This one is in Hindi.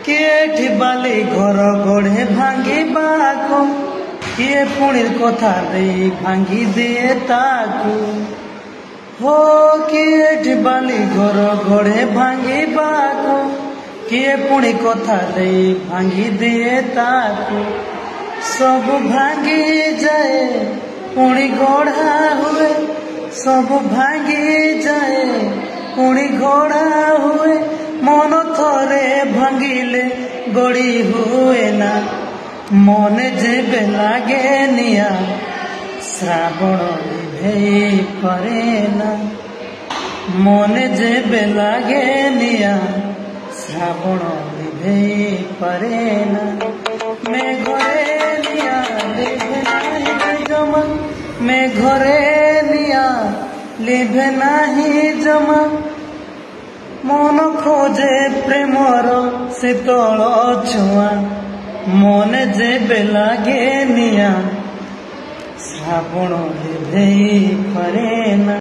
किए बाली घर गढ़े भांगिबाको किए पुणीर कथा दे भांगी दिए ताकू हो किए बाली घर गढ़े भांगिबाको किए पुणी कथा दे भांगी दिए ताकू सब भांगी जाए पुणी गढ़ा हुए सब भांगी जाए पुणी गढ़ा हुए मन थरे भांगिले गड़ी हुए ना मन जेबे लागे निया श्रावण लिभेई पारे ना मन जेबे लागे निया श्रावण लिभेई पारे ना मैं घरे निया लिभे नाही जमा मैं घरे निया लिभे नाही जमा मन खोजे प्रेमर शीतल छुआ मन जेबे लागे निया श्रावण लिभेई पारे ना।